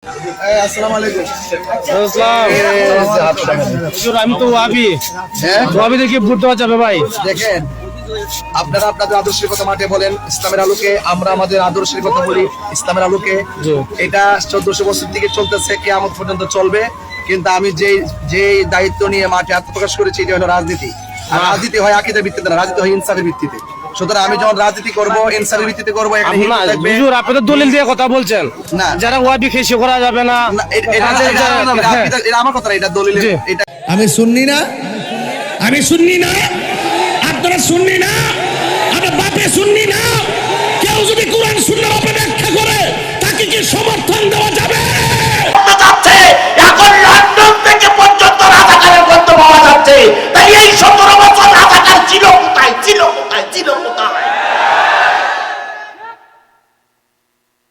আসসালামু আলাইকুম। আমি তো ওয়াবি দেখে ভোট দেওয়া যাবে ভাই। দেখেন, আপনারা আপনাদের আদর্শের কথা মাঠে বলেন, ইসলামের আলোকে আমরা আমাদের আদর্শের কথা বলি, ইসলামের আলোকে। এটা 1400 বছর থেকে চলতেছে, কিয়ামত পর্যন্ত চলবে। কিন্তু আমি যে দায়িত্ব নিয়ে মাঠে আত্মপ্রকাশ করেছি, এটা হলো রাজনীতি। আর রাজনীতি হয় আকীদার ভিত্তিতে না, রাজনীতি হয় ইনসাফের ভিত্তিতে। সুতরাং আমি যখন রাজনীতি করবো, ইনসাফের ভিত্তিতে করবো। আপনাদের দলিল দিয়ে কথা বলছেন না, যারা ওয়াবি খেসে করা যাবে না, এটা আমার কথা না, এটা দলিল। এটা আমি শুননি না, আমি শুননি না, আপনারা শুননি না, আমার বাপে শুননি না। কেউ যদি কোরআন সুন্নাহর উপর ব্যাখ্যা করে, তাকে কি সমর্থন দেওয়া যাবে? এখন লন্ডন থেকে পর্যন্ত রাজাকারের গন্ধ পাওয়া যাচ্ছে। তাই এই 17 বছর রাজাকার ছিল কোথায়, ছিল কোথায়, ছিল কোথায়?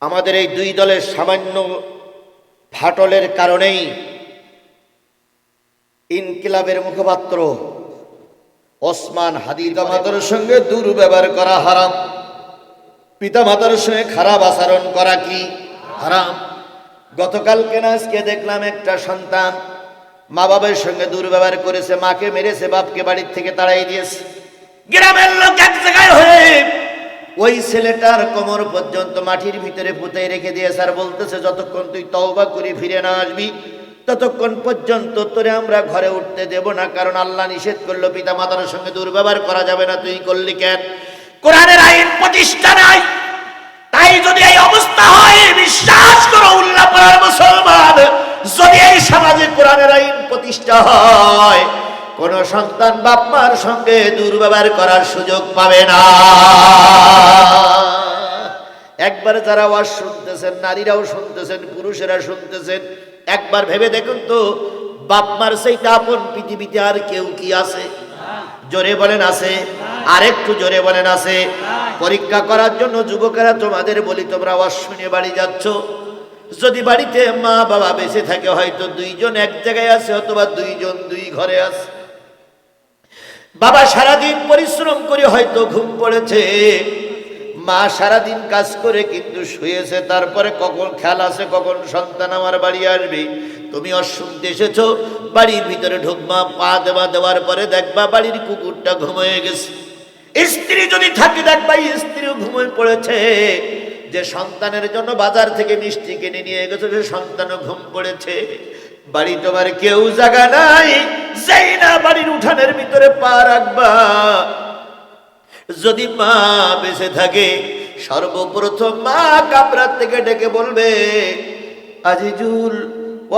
আমাদের এই দুই দলের সামান্য ফাটলের কারণেই ইনকিলাবের মুখপাত্র ওসমান হাদির পিতামাতার সঙ্গে দুর্ব্যবহার করা হারাম, পিতামাতার সঙ্গে খারাপ আচরণ করা কি হারাম। গতকালকে না আজকে দেখলাম একটা সন্তান মা বাবার সঙ্গে দুর্ব্যবহার করেছে, মাকে মেরেছে, বাপকে বাড়ির থেকে তাড়াই দিয়েছে। গ্রামের লোক এক জায়গায় হয়ে ওই ছেলেটার কোমর পর্যন্ত মাটির ভিতরে পুঁতে রেখে দিয়েছে, আর বলতেছে যতক্ষণ তুই তওবা করে ফিরে না আসবি ততক্ষণ পর্যন্ত তোরে আমরা ঘরে উঠতে দেব না, কারণ আল্লাহ নিষেধ করলো পিতা মাতার সঙ্গে দুর্ব্যবহার করা যাবে না। তুই করলি কেন? কোরআনের আইন প্রতিষ্ঠা নাই। তাই যদি এই অবস্থা হয়, বিশ্বাস করো উল্লাপাড়ার মুসলমান, যদি এই সমাজে কোরআনের আইন প্রতিষ্ঠা হয়, কোন সন্তান বাপ মার সঙ্গে দুর্ব্যবহার করার সুযোগ পাবে না। একবার যারা ওয়াজ শুনতেছেন, নারীরাও শুনতেছেন, পুরুষেরা শুনতেছেন, একবার ভেবে দেখুন তো, বাপ মার সেইটা আপন পৃথিবীতে আর কেউ কি আছে? জোরে বলেন আছে? আর একটু জোরে বলেন আছে? পরীক্ষা করার জন্য যুবকেরা তোমাদের বলি, তোমরা ওয়াজ শুনে বাড়ি যাচ্ছ, যদি বাড়িতে মা বাবা বেঁচে থাকে, হয়তো দুইজন এক জায়গায় আছে, অথবা দুইজন দুই ঘরে আছে। বাবা সারাদিন পরিশ্রম করে হয়তো ঘুম পড়েছে, মা সারাদিন কাজ করে কিন্তু শুয়েছে, তারপরে কখন খেয়াল আছে কখন সন্তান আমার বাড়ি আসবে। তুমি অশুনতে এসেছো, বাড়ির ভিতরে ঢুকবা, পা দেওয়ার পরে দেখবা বাড়ির কুকুরটা ঘুমিয়ে গেছে। স্ত্রী যদি থাকে, দেখবা স্ত্রীও ঘুমিয়ে পড়েছে। যে সন্তানের জন্য বাজার থেকে মিষ্টি কিনে নিয়ে গেছে, সে সন্তানও ঘুম পড়েছে। বাড়ি তোমার কেউ জায়গা নাই, যাই না বাড়ির উঠানের ভিতরে পা রাখবা। যদি মা বেঁচে থাকে, সর্বপ্রথম মা কামরার থেকে ডেকে বলবে, আজিজুল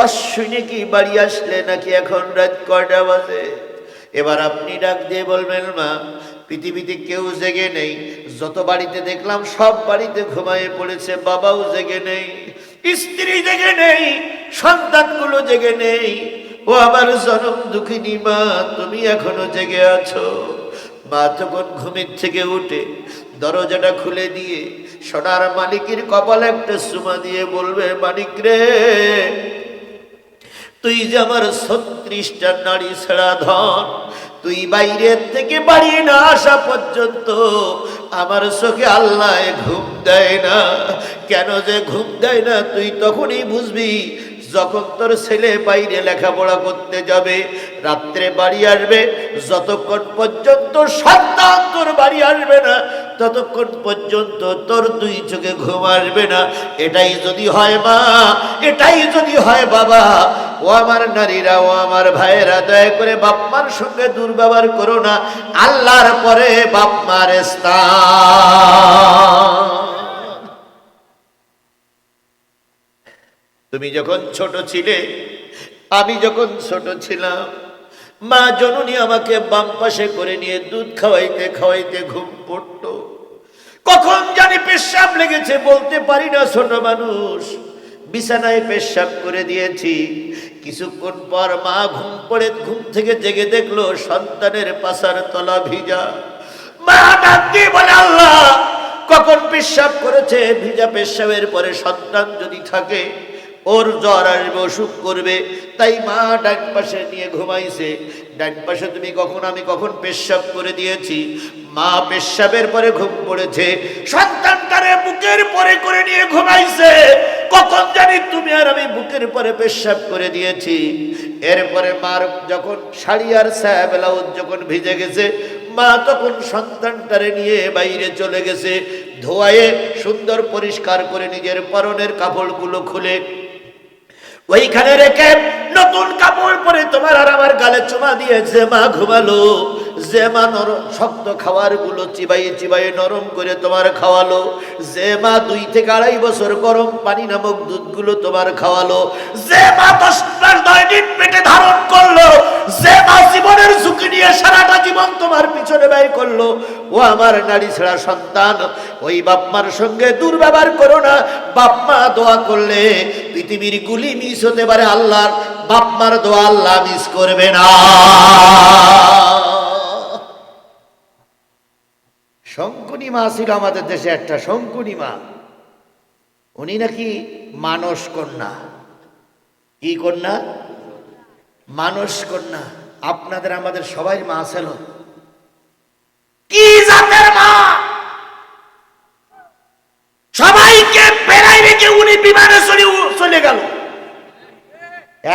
অশ্বিনী কি বাড়ি আসলে নাকি? এখন রাত কয়টা বাজে? এবার আপনি ডাক দিয়ে বলবেন, মা পৃথিবীতে কেউ জেগে নেই, যত বাড়িতে দেখলাম সব বাড়িতে ঘুমায়ে পড়েছে, বাবাও জেগে নেই, স্ত্রী জেগে নেই, সন্তানগুলো জেগে নেই। ও আমার জনম দুঃখিনী মা, তুমি এখনো জেগে আছো। মা তখন ঘুমের থেকে উঠে দরজাটা খুলে দিয়ে সোনার মালিকের কপালে একটা চুমা দিয়ে বলবে, মালিক রে, তুই যে আমার 36টা নারী ছেড়া ধন, তুই বাইরের থেকে বাড়ি না আসা পর্যন্ত আমার চোখে আল্লাহ ঘুম দেয় না। কেন যে ঘুম দেয় না তুই তখনই বুঝবি, যখন তোর ছেলে বাইরে লেখাপড়া করতে যাবে, রাত্রে বাড়ি আসবে, যতক্ষণ পর্যন্ত সন্তান তোর বাড়ি আসবে না ততক্ষণ পর্যন্ত তোর দুই চোখে ঘুম আসবে না। এটাই যদি হয় মা, এটাই যদি হয় বাবা, ও আমার নারীরা, ও আমার ভাইয়েরা, দয়া করে বাপ মার সঙ্গে দুর্ব্যবহার করো না। আল্লাহর পরে বাপ মার স্থান। তুমি যখন ছোট ছিলে, আমি যখন ছোট ছিলাম, মা জননী আমাকে বাম পাশে করে নিয়ে দুধ খাওয়াইতে খাওয়াইতে ঘুম পড়তো। কখন জানি পেশাব লেগেছে বলতে পারি না, ছোট মানুষ, বিছানায় পেশাব করে দিয়েছি। কিছুক্ষণ পর মা ঘুম থেকে জেগে দেখলো সন্তানের পাছার তলা ভিজা। মা ডাক দিয়ে বলে, আল্লাহ, কখন পেশাব করেছে? ভিজা পেশাবের পরে সন্তান যদি থাকে, ওর জ্বর আসবে, অসুখ করবে। তাই মা ডান পাশে নিয়ে ঘুমাইছে। ডান পাশে তুমি কখন, আমি কখন পেশাব করে দিয়েছি। মা পেশাবের পরে ঘুম পড়েছে, সন্তানটারে বুকের পরে করে নিয়ে ঘুমাইছে। কখন জানি তুমি আর আমি বুকের পরে পেশাব করে দিয়েছি। এরপরে মার যখন শাড়ি আর সায়া ব্লাউজ যখন ভিজে গেছে, মা তখন সন্তানটারে নিয়ে বাইরে চলে গেছে। ধোয়ায়ে সুন্দর পরিষ্কার করে নিজের পরনের কাপড়গুলো খুলে ওইখানে রেখে নতুন কাপড় পরে তোমার আর আমার গালে চুমা দিয়ে যে মা ঘুমালো, যে মা নরম শক্ত খাবার গুলো চিবাইয়ে চিবাইয়ে নরম করে তোমার খাওয়ালো, যে মা 2 থেকে 2.5 বছর গরম পানি নামক দুধগুলো তোমার খাওয়ালো, যে মা 10 মাস 9 দিন পেটে ধারণ করলো, যে মা জীবনের ঝুঁকি নিয়ে সারাটা জীবন তোমার পিছনে ব্যয় করলো, ও আমার নারী ছেড়া সন্তান, ওই বাপ মার সঙ্গে দুর্ব্যবহার করো না। বাপ মা দোয়া করলে পৃথিবীর গুলি মিস হতে পারে, আল্লাহর বাপ মার দোয়া আল্লাহ মিস করবে না। শঙ্কুনি মা ছিল আমাদের দেশে একটা, শঙ্কুনি মা। উনি নাকি মানস কন্যা। কি কন্যা? মানস কন্যা। আপনাদের আমাদের সবাই মা ছিল। কি জাতের মা! সবাইকে বেড়াই রেখে উনি বিমানে চলে গেল,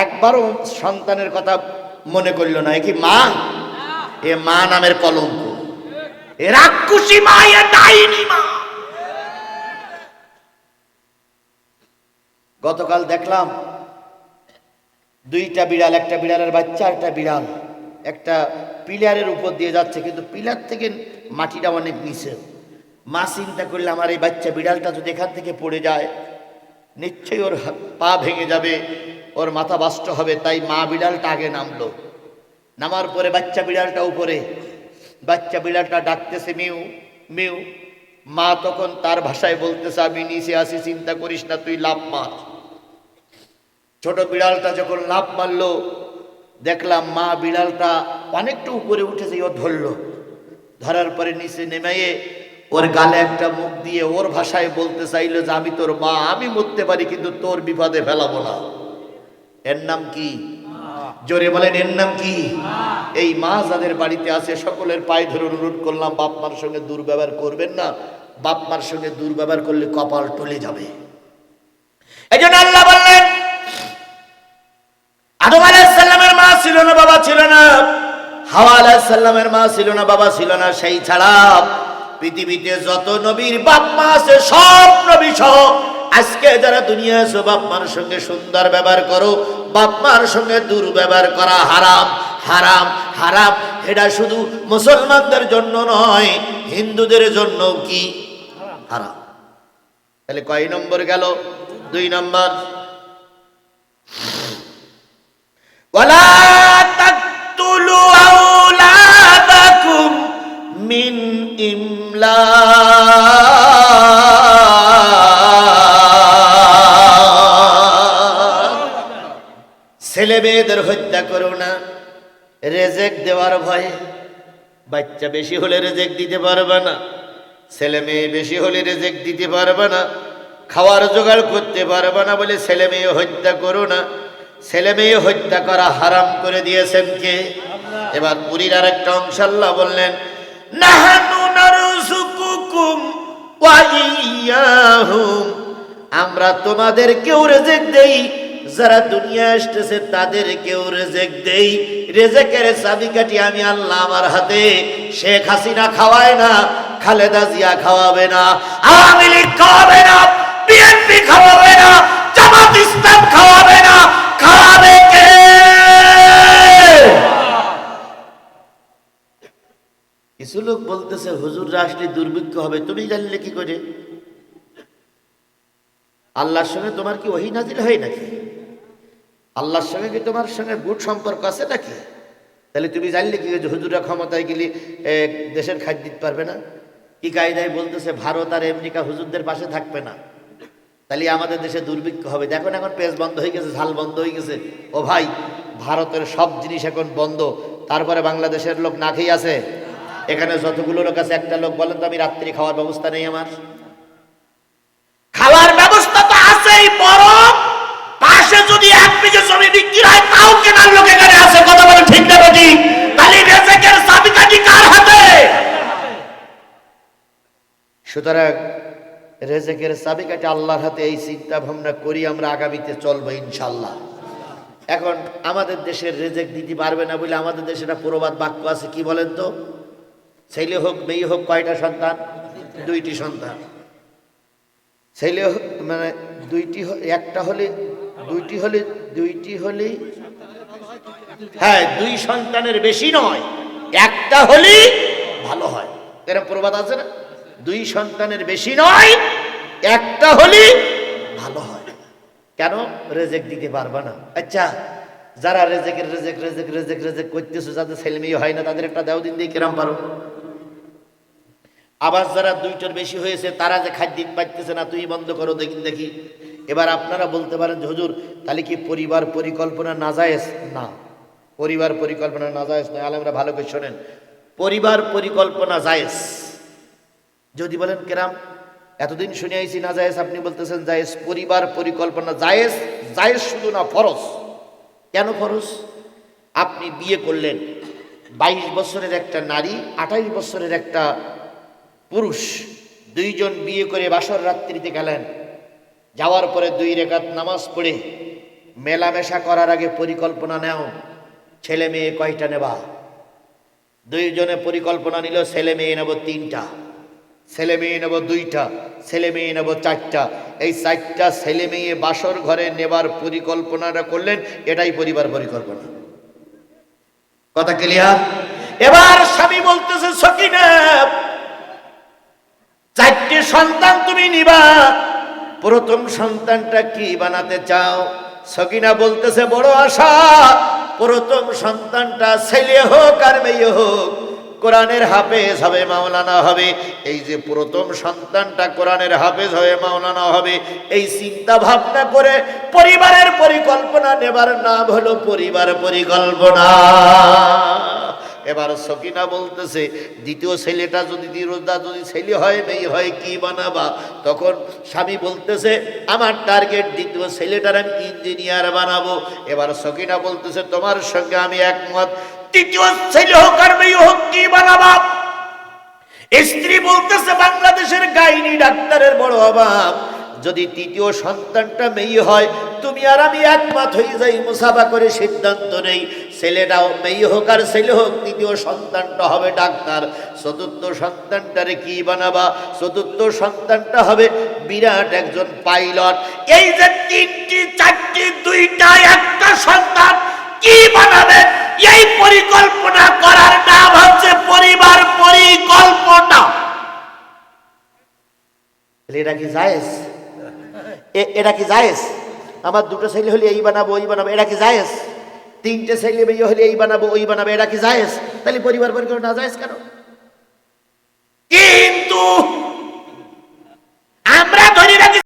একবারও সন্তানের কথা মনে করল না। এ কি মা? এ মা নামের কলঙ্ক, এ রাক্ষসী মা, এ ডাইনি মা। গতকাল দেখলাম 2টা বিড়াল, একটা বিড়ালের বাচ্চা, একটা বিড়াল একটা পিলারের উপর দিয়ে যাচ্ছে, কিন্তু পিলার থেকে মাটিটা অনেক নিচে। মা চিন্তা করলে আমার এই বাচ্চা বিড়ালটা যদি এখান থেকে পড়ে যায় নিশ্চয়ই ওর পা ভেঙে যাবে, ওর মাথা বাষ্ট হবে। তাই মা বিড়ালটা আগে নামলো। নামার পরে বাচ্চা বিড়ালটা উপরে, বাচ্চা বিড়ালটা ডাকতেছে মিউ মিউ। মা তখন তার ভাষায় বলতেছে আমি নিচে আসি, চিন্তা করিস না, তুই লাফ মার। ছোট বিড়ালটা যখন লাফ মারলো, দেখলাম মা বিড়ালটা অনেকটা উপরে উঠেছে, ও ধরলো। ধরার পরে নিচে নেমে ওর গালে একটা মুখ দিয়ে ওর ভাষায় বলতে চাইলো যে আমি তোর মা, আমি মরতে পারি কিন্তু তোর বিপদে ফেলাবো না। এর নাম কি? জোরে বলেন, এর নাম কি? এই মা যাদের বাড়িতে আছে সকলের পায়ে ধরে অনুরোধ করলাম, বাপ মার সঙ্গে দুর্ব্যবহার করবেন না। বাপ মার সঙ্গে দুর্ব্যবহার করলে কপাল টলে যাবে। এই জন্য আল্লাহ বললেন আদম আলাইহিস সালামের মা ছিল না, বাবা ছিল না। হাওয়া আলাইহিস সালামের মা ছিল না, বাবা ছিল না। সেই ছাড়া পৃথিবীতে যত নবীর বাপ মা আছে, সব নবী সহ আজকে যারা দুনিয়া আছো, বাপ মার সঙ্গে সুন্দর ব্যবহার করো। বাপ মার সঙ্গে দুর্ব্যবহার করা হারাম, হারাম, হারাম। এটা শুধু মুসলমানদের জন্য নয়, হিন্দুদের জন্য কি হারাম। তাহলে কয় নম্বর গেল? 2 নম্বর। ওয়ালা তাকতুলু আওলাদাকুম মিন ইমলাক। ছেলে মেয়েদের হত্যা করো না রেজেক দেওয়ার ভয়ে। বাচ্চা বেশি হলে রেজেক দিতে পারবে না, ছেলে মেয়ে বেশি হলে রেজেক দিতে পারবে না, খাওয়ার জোগাড় করতে পারবে না বলে ছেলে মেয়ে হত্যা করো না। ছেলে মেয়ে হত্যা করা হারাম করে দিয়েছেন কে? এবার পুরীর আর একটা অংশ আল্লাহ বললেন নাহানু নারযুকুকুম ওয়া ইয়াহুম, আমরা তোমাদেরকেও রিজিক দেই, যারা দুনিয়া আসতেছে তাদেরকেও রিজিক দেই। রিজিকের চাবিকাঠি আমি আল্লাহ আমার হাতে। শেখ হাসিনা খাওয়ায় না, খালেদা জিয়া খাওয়াবে না, আওয়ামী লীগ খাওয়াবে না, বিএনপি খাওয়াবে না, জামাত ইসলাম খাওয়াবে না, খাওয়াবে কে? কিছু লোক বলতেছে হুজুররা আসলে দুর্ভিক্ষ হবে, তুমি জানলে কি করে? আল্লাহর সঙ্গে তোমার কি ওহী নাজিল হয় নাকি? আল্লাহর সঙ্গে কি তোমার সঙ্গে গুড সম্পর্ক আছে নাকি? তাহলে তুমি জানলে কি যে হুজুররা ক্ষমতায় গেলে দেশের খাদ্য দিতে পারবে না? কি কায়দায় বলতেছে ভারত আর আমেরিকা হুজুরদের পাশে থাকবে না, তাহলে আমাদের দেশে দুর্ভিক্ষ হবে। দেখো না এখন পেঁয়াজ বন্ধ হয়ে গেছে, ঝাল বন্ধ হয়ে গেছে। ও ভাই, ভারতের সব জিনিস এখন বন্ধ, তারপরে বাংলাদেশের লোক না খেয়ে আছে। এখানে যতগুলো লোক আছে, একটা লোক বলেন তো আমি রাত্রি খাওয়ার ব্যবস্থা নেই আমার? খাওয়ার ব্যবস্থা তো আছেই, বরং পাশে যদি 1 বিঘা জমি বিক্রি হয় তাও কেনার লোক এখানে আছে। কথা বলে ঠিক না ঠিক? তাহলে রিজিকের চাবিকাঠি কার হাতে? সুতরাং রেজেকের চাবিকাঠি আল্লাহর হাতে, এই চিন্তা ভাবনা করি আমরা আগামীতে চলবো ইনশাল্লাহ। এখন আমাদের দেশের রেজেক দিতে পারবে না বলে আমাদের দেশে একটা প্রবাদ বাক্য আছে, কি বলেন তো? ছেলে হোক মেয়ে হোক কয়টা সন্তান? 2টি সন্তান। ছেলে মানে 2টি, একটা হলে 2টি হলে 2টি হলে, হ্যাঁ 2 সন্তানের বেশি নয়, একটা হলেই ভালো হয়, এরকম প্রবাদ আছে না? 2 সন্তানের বেশি নয়, একটা হলেই ভালো হয়। কেন? রেজেক দিতে পারবে না। আচ্ছা, যারা রেজেকের রেজেক রেজেক রেজেক রেজেক করতেছে, যাদের ছেলে মেয়ে হয় না, তাদের একটা দাও দিন দিয়ে কিরাম পারো। আবার যারা 2টার বেশি হয়েছে, তারা যে খাদ্য পাইতেছে না, তুই বন্ধ করো দেখি। এবার আপনারা বলতে পারেন যে হুজুর তাহলে কি পরিবার পরিকল্পনা নাজায়েজ? না, পরিবার পরিকল্পনা নাজায়েজ নয়। আলেমরা ভালো করে শোনেন, পরিবার পরিকল্পনা জায়েজ। যদি বলেন কেরাম এতদিন শুনে আইছি না জায়েজ, আপনি বলতেছেন জায়েজ। পরিবার পরিকল্পনা জায়েজ, জায়েজ শুধু না ফরজ। কেন ফরজ? আপনি বিয়ে করলেন, 22 বছরের একটা নারী, 28 বছরের একটা পুরুষ, 2 জন বিয়ে করে বাসর রাত্রিতে গেলেন। যাওয়ার পরে 2 রাকাত নামাজ পড়ে মেলামেশা করার আগে পরিকল্পনা নেও, ছেলে মেয়ে কয়টা নেবা? 2 জনে পরিকল্পনা নিল, ছেলে মেয়ে নেব 3টা, ছেলে মেয়ে নেব 2টা, ছেলে মেয়ে নেব 4টা। এই 4টা ছেলে মেয়ে বাসর ঘরে নেবার পরিকল্পনাটা করলেন, এটাই পরিবার পরিকল্পনা। কথা ক্লিয়ার? এবার স্বামী বলতেছে সকিনা 4টে সন্তান তুমি নিবা, প্রথম সন্তানটা কি বানাতে চাও? সকিনা বলতেছে বড় আশা, প্রথম সন্তানটা ছেলে হোক আর মেয়ে হোক কোরআনের হাফেজ হবে, মাওলানা হবে। এই যে প্রথম সন্তানটা কোরআনের হাফেজ হয়ে মাওলানা হবে, এই চিন্তা ভাবনা করে পরিবারের পরিকল্পনা নেবার নাম হলো পরিবার পরিকল্পনা। এবার সকিনা বলতেছে দ্বিতীয় ছেলেটা যদি ছেলে হয় মেয়ে হয় কি বানাবা? তখন স্বামী বলতেছে আমার টার্গেট দ্বিতীয় ছেলেটার আমি ইঞ্জিনিয়ার বানাবো। এবার সকিনা বলতেছে তোমার সঙ্গে আমি একমত, তৃতীয় ছেলে হোক আর মেয়ে হোক কি বানাবা? স্ত্রী বলতেছে বাংলাদেশের গাইনি ডাক্তারের বড় অভাব, যদি তৃতীয় সন্তানটা মেয়ে হয় তুমি আর আমি একমত হয়ে যাই, মুসাফা করে সিদ্ধান্ত নেই ছেলেটাও মেয়ে হোক আর ছেলে হোক তৃতীয় সন্তানটা হবে ডাক্তার। চতুর্থ সন্তানটারে কি বানাবা? চতুর্থ সন্তানটা হবে বিরাট একজন পাইলট। এই যে 3টি 4টি 2টা একটা সন্তান কি বানাবে? এই পরিকল্পনা করার নাম হচ্ছে পরিবার পরিকল্পনা। এটা কি জায়েজ? এটা কি জায়েজ? আমার 2টা ছেলে হলে এই বানাবো ওই বানাবো, এটা কি জায়েজ? 3টে ছেলে মেয়ে হলে এই বানাবো ওই বানাবো, এটা কি জায়েজ? তাহলে পরিবার পরিকল্পনা না জায়েজ কেন?